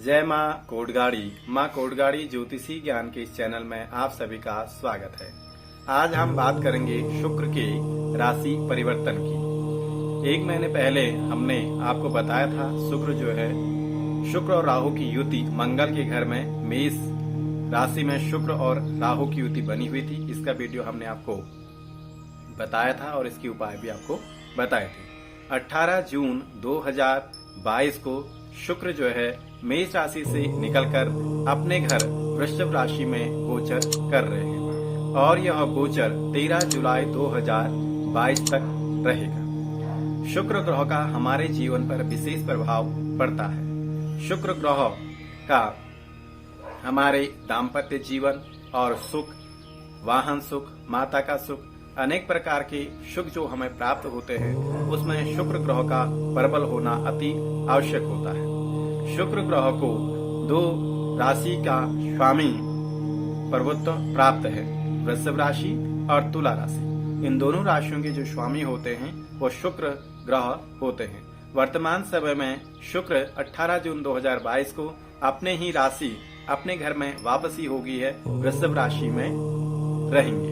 जय माँ कोटगाड़ी ज्योतिषी ज्ञान के इस चैनल में आप सभी का स्वागत है। आज हम बात करेंगे शुक्र के राशि परिवर्तन की। एक महीने पहले हमने आपको बताया था शुक्र और राहु की युति मंगल के घर में मेष राशि में शुक्र और राहु की युति बनी हुई थी। इसका वीडियो हमने आपको बताया था और इसके उपाय भी आपको बताए थे। 18 जून 2022 को शुक्र मेष राशि से निकलकर अपने घर वृषभ राशि में गोचर कर रहे हैं और यह गोचर 13 जुलाई 2022 तक रहेगा। शुक्र ग्रह का हमारे जीवन पर विशेष प्रभाव पड़ता है। शुक्र ग्रह का हमारे दाम्पत्य जीवन और सुख, वाहन सुख, माता का सुख, अनेक प्रकार के सुख जो हमें प्राप्त होते हैं उसमें शुक्र ग्रह का प्रबल होना अति आवश्यक होता है। शुक्र ग्रह को दो राशि का स्वामी प्रभुत्व प्राप्त है, वृषभ राशि और तुला राशि। इन दोनों राशियों के जो स्वामी होते हैं वो शुक्र ग्रह होते हैं। वर्तमान समय में शुक्र 18 जून 2022 को अपने ही राशि अपने घर में वापसी होगी है, वृषभ राशि में रहेंगे।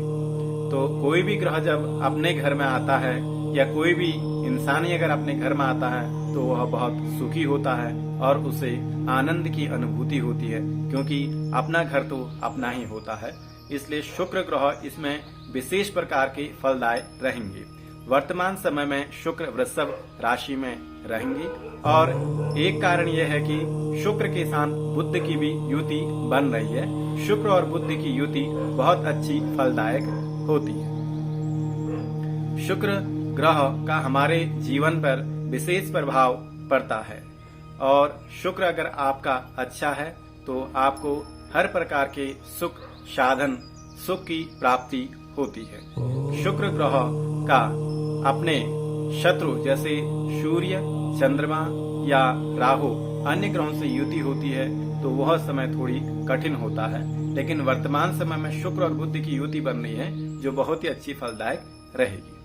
तो कोई भी ग्रह जब अपने घर में आता है या कोई भी इंसान ही अगर अपने घर में आता है तो वह बहुत सुखी होता है और उसे आनंद की अनुभूति होती है, क्योंकि अपना घर तो अपना ही होता है। इसलिए शुक्र ग्रह इसमें विशेष प्रकार के फलदायी रहेंगे। वर्तमान समय में शुक्र वृषभ राशि में रहेंगे और एक कारण यह है कि शुक्र के साथ बुध की भी युति बन रही है। शुक्र और बुध की युति बहुत अच्छी फलदायक होती है। शुक्र ग्रह का हमारे जीवन पर विशेष प्रभाव पड़ता है और शुक्र अगर आपका अच्छा है तो आपको हर प्रकार के सुख साधन, सुख की प्राप्ति होती है। शुक्र ग्रह का अपने शत्रु जैसे सूर्य, चंद्रमा या राहु अन्य ग्रहों से युति होती है तो वह समय थोड़ी कठिन होता है, लेकिन वर्तमान समय में शुक्र और बुध की युति बन रही है जो बहुत ही अच्छी फलदायक रहेगी।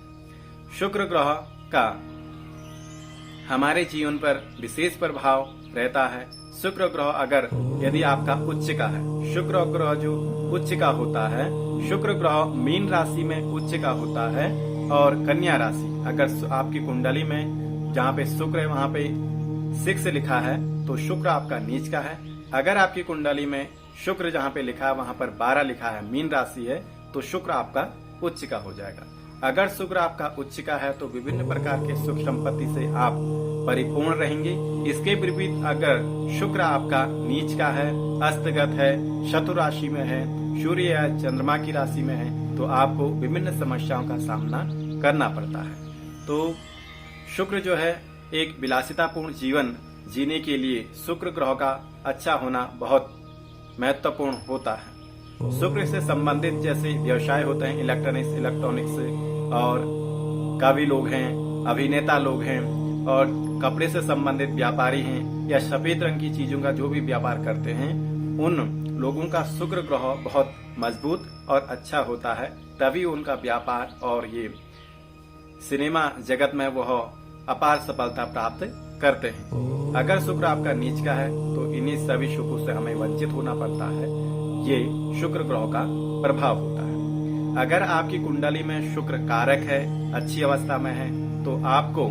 शुक्र ग्रह का हमारे जीवन पर विशेष प्रभाव रहता है। शुक्र ग्रह अगर यदि आपका उच्च का है, शुक्र ग्रह जो उच्च का होता है, शुक्र ग्रह मीन राशि में उच्च का होता है और कन्या राशि अगर आपकी कुंडली में जहाँ पे शुक्र है वहाँ पे 6 लिखा है तो शुक्र आपका नीच का है। अगर आपकी कुंडली में शुक्र जहाँ पे लिखा है वहाँ पर 12 लिखा है, मीन राशि है, तो शुक्र आपका उच्च का हो जाएगा। अगर शुक्र आपका उच्च का है तो विभिन्न प्रकार के सुख संपत्ति से आप परिपूर्ण रहेंगे। इसके विपरीत अगर शुक्र आपका नीच का है, अस्तगत है, शत्रु राशि में है, सूर्य या चंद्रमा की राशि में है तो आपको विभिन्न समस्याओं का सामना करना पड़ता है। तो शुक्र जो है एक विलासितापूर्ण जीवन जीने के लिए शुक्र ग्रह का अच्छा होना बहुत महत्वपूर्ण होता है। शुक्र से संबंधित जैसे व्यवसाय होते हैं, इलेक्ट्रॉनिक्स और कवि लोग हैं, अभिनेता लोग हैं और कपड़े से संबंधित व्यापारी हैं या सफेद रंग की चीजों का जो भी व्यापार करते हैं, उन लोगों का शुक्र ग्रह बहुत मजबूत और अच्छा होता है, तभी उनका व्यापार और ये सिनेमा जगत में वह अपार सफलता प्राप्त करते हैं। अगर शुक्र आपका नीच का है तो इन्हीं सभी सुखों से हमें वंचित होना पड़ता है। ये शुक्र ग्रह का प्रभाव होता है। अगर आपकी कुंडली में शुक्र कारक है, अच्छी अवस्था में है, तो आपको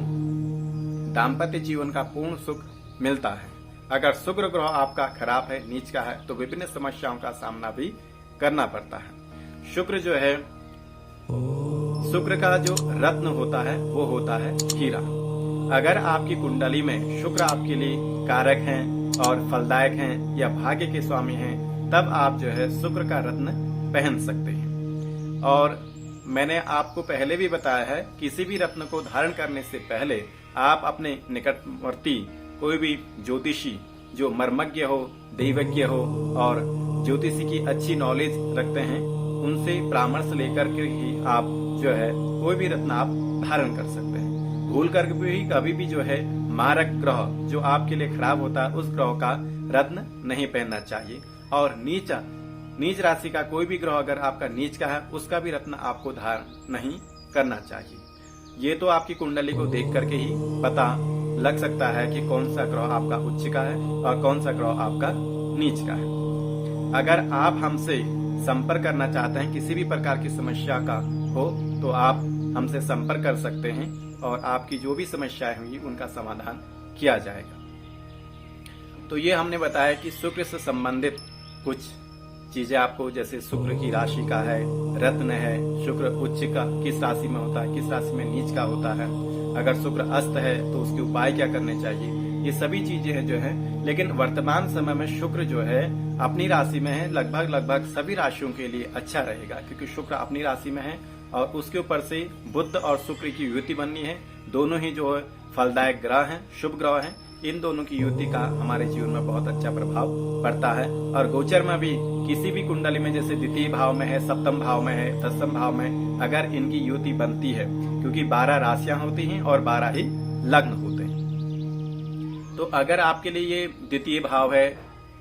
दाम्पत्य जीवन का पूर्ण सुख मिलता है। अगर शुक्र ग्रह आपका खराब है, नीच का है, तो विभिन्न समस्याओं का सामना भी करना पड़ता है। शुक्र जो है, शुक्र का जो रत्न होता है वो होता है हीरा। अगर आपकी कुंडली में शुक्र आपके लिए कारक हैं और फलदायक हैं या भाग्य के स्वामी हैं, तब आप जो है शुक्र का रत्न पहन सकते हैं। और मैंने आपको पहले भी बताया है, किसी भी रत्न को धारण करने से पहले आप अपने निकटवर्ती कोई भी ज्योतिषी जो मर्मज्ञ हो, दैवज्ञ हो और ज्योतिषी की अच्छी नॉलेज रखते हैं, उनसे परामर्श लेकर के ही आप जो है कोई भी रत्न आप धारण कर सकते हैं। भूल कर भी कभी भी जो है मारक ग्रह जो आपके लिए खराब होता है उस ग्रह का रत्न नहीं पहनना चाहिए। और नीच राशि का कोई भी ग्रह अगर आपका नीच का है उसका भी रत्न आपको धारण नहीं करना चाहिए। ये तो आपकी कुंडली को देख करके ही पता लग सकता है कि कौन सा ग्रह आपका उच्च का है और कौन सा ग्रह आपका नीच का है। अगर आप हमसे संपर्क करना चाहते हैं, किसी भी प्रकार की समस्या का हो, तो आप हमसे संपर्क कर सकते हैं और आपकी जो भी समस्याएं होंगी उनका समाधान किया जाएगा। तो ये हमने बताया कि शुक्र से संबंधित कुछ चीजें आपको, जैसे शुक्र की राशि का है, रत्न है, शुक्र उच्च का किस राशि में होता है, किस राशि में नीच का होता है, अगर शुक्र अस्त है तो उसके उपाय क्या करने चाहिए, ये सभी चीजें हैं जो है। लेकिन वर्तमान समय में शुक्र जो है अपनी राशि में है, लगभग सभी राशियों के लिए अच्छा रहेगा, क्योंकि शुक्र अपनी राशि में है और उसके ऊपर से बुध और शुक्र की युति बननी है। दोनों ही जो है फलदायक ग्रह हैं, शुभ ग्रह हैं। इन दोनों की युति का हमारे जीवन में बहुत अच्छा प्रभाव पड़ता है। और गोचर में भी किसी भी कुंडली में, जैसे द्वितीय भाव में है, सप्तम भाव में है, दसम भाव में अगर इनकी युति बनती है, क्योंकि 12 राशियां होती हैं और 12 ही लग्न होते हैं, तो अगर आपके लिए ये द्वितीय भाव है,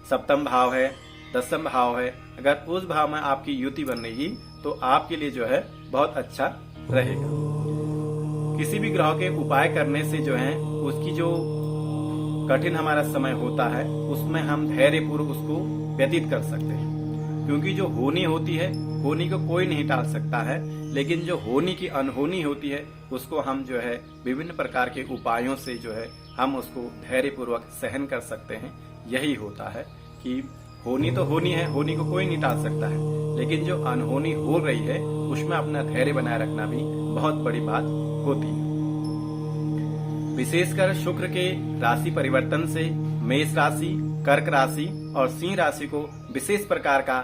सप्तम भाव है, दसम भाव है, अगर उस भाव में आपकी युति बन रही तो आपके लिए जो है बहुत अच्छा रहेगा। किसी भी ग्रह के उपाय करने से जो है उसकी जो कठिन हमारा समय होता है उसमें हम धैर्यपूर्वक उसको व्यतीत कर सकते हैं, क्योंकि जो होनी होती है, होनी को कोई नहीं टाल सकता है, लेकिन जो होनी की अनहोनी होती है उसको हम जो है विभिन्न प्रकार के उपायों से जो है हम उसको धैर्यपूर्वक सहन कर सकते हैं। यही होता है कि होनी तो होनी है, होनी को कोई नहीं टाल सकता है, लेकिन जो अनहोनी हो रही है उसमें अपना धैर्य बनाए रखना भी बहुत बड़ी बात होती है। विशेषकर शुक्र के राशि परिवर्तन से मेष राशि, कर्क राशि और सिंह राशि को विशेष प्रकार का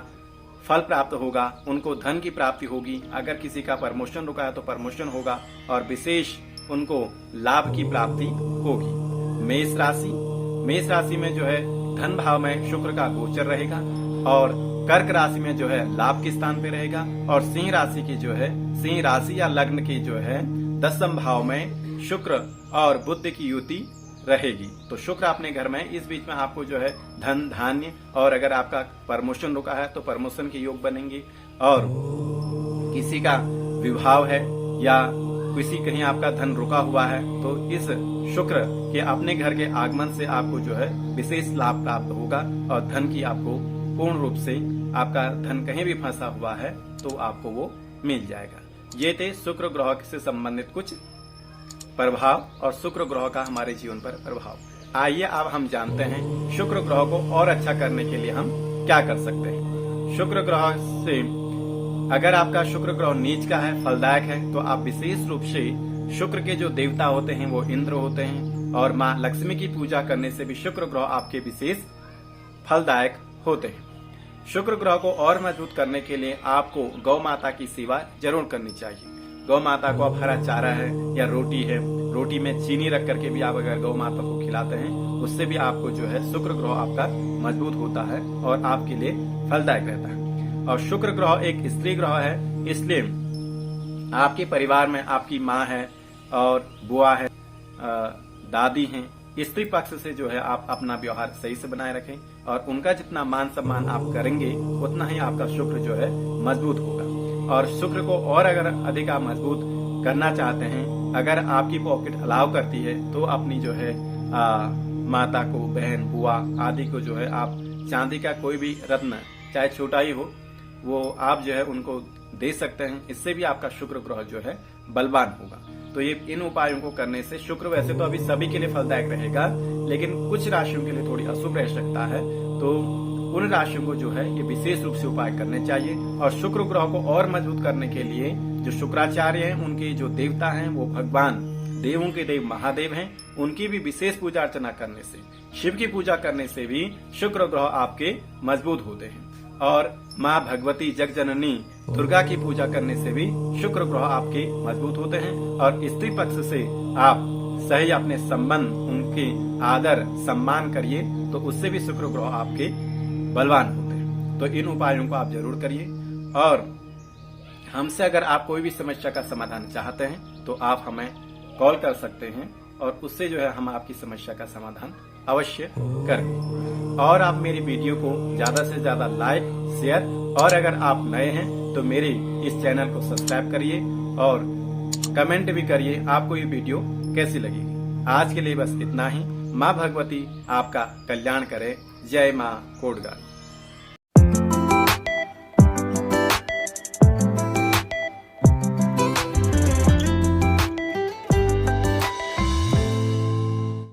फल प्राप्त होगा। उनको धन की प्राप्ति होगी। अगर किसी का प्रमोशन रुका है तो प्रमोशन होगा और विशेष उनको लाभ की प्राप्ति होगी। मेष राशि में जो है धन भाव में शुक्र का गोचर रहेगा और कर्क राशि में जो है लाभ के स्थान पे रहेगा और सिंह राशि की जो है, सिंह राशि या लग्न की जो है दसम भाव में शुक्र और बुध की युति रहेगी। तो शुक्र अपने घर में, इस बीच में आपको जो है धन धान्य, और अगर आपका प्रमोशन रुका है तो प्रमोशन के योग बनेंगे, और किसी का विवाह है या किसी कहीं आपका धन रुका हुआ है तो इस शुक्र के अपने घर के आगमन से आपको जो है विशेष लाभ प्राप्त होगा और धन की आपको पूर्ण रूप से, आपका धन कहीं भी फंसा हुआ है तो आपको वो मिल जाएगा। ये थे शुक्र ग्रह से संबंधित कुछ प्रभाव और शुक्र ग्रह का हमारे जीवन पर प्रभाव। आइए अब हम जानते हैं शुक्र ग्रह को और अच्छा करने के लिए हम क्या कर सकते हैं। शुक्र ग्रह से, अगर आपका शुक्र ग्रह नीच का है, फलदायक है, तो आप विशेष रूप से शुक्र के जो देवता होते हैं वो इंद्र होते हैं और माँ लक्ष्मी की पूजा करने से भी शुक्र ग्रह आपके विशेष फलदायक होते हैं। शुक्र ग्रह को और मजबूत करने के लिए आपको गौ माता की सेवा जरूर करनी चाहिए। गौ माता को आप हरा चारा है या रोटी है, रोटी में चीनी रख करके भी आप अगर गौ माता को खिलाते हैं, उससे भी आपको जो है शुक्र ग्रह आपका मजबूत होता है और आपके लिए फलदायक रहता है। और शुक्र ग्रह एक स्त्री ग्रह है, इसलिए आपके परिवार में आपकी माँ है और बुआ है, दादी हैं, स्त्री पक्ष से जो है आप अपना व्यवहार सही से बनाए रखें और उनका जितना मान सम्मान आप करेंगे उतना ही आपका शुक्र जो है मजबूत होगा। और शुक्र को और अगर अधिक आप मजबूत करना चाहते हैं, अगर आपकी पॉकेट अलाउ करती है तो अपनी जो है माता को, बहन, बुआ आदि को जो है आप चांदी का कोई भी रत्न, चाहे छोटा ही हो, वो आप जो है उनको दे सकते हैं। इससे भी आपका शुक्र ग्रह जो है बलवान होगा। तो ये इन उपायों को करने से शुक्र वैसे तो अभी सभी के लिए फलदायक रहेगा, लेकिन कुछ राशियों के लिए थोड़ी अशुभ रह सकता है, तो उन राशियों को जो है ये विशेष रूप से उपाय करने चाहिए। और शुक्र ग्रह को और मजबूत करने के लिए जो शुक्राचार्य हैं, उनके जो देवता हैं वो भगवान देवों के देव महादेव हैं, उनकी भी विशेष पूजा अर्चना करने से, शिव की पूजा करने से भी शुक्र ग्रह आपके मजबूत होते हैं। और माँ भगवती जगजननी दुर्गा की पूजा करने से भी शुक्र ग्रह आपके मजबूत होते हैं। और स्त्री पक्ष से आप सही अपने संबंध, उनके आदर सम्मान करिए तो उससे भी शुक्र ग्रह आपके बलवान होते हैं। तो इन उपायों को आप जरूर करिए। और हमसे अगर आप कोई भी समस्या का समाधान चाहते हैं तो आप हमें कॉल कर सकते हैं और उससे जो है हम आपकी समस्या का समाधान अवश्य करेंगे। और आप मेरी वीडियो को ज्यादा से ज्यादा लाइक, शेयर, और अगर आप नए हैं तो मेरे इस चैनल को सब्सक्राइब करिए और कमेंट भी करिए आपको ये वीडियो कैसी लगेगी। आज के लिए बस इतना ही। माँ भगवती आपका कल्याण करे। जय माँ कोडगाड़ी।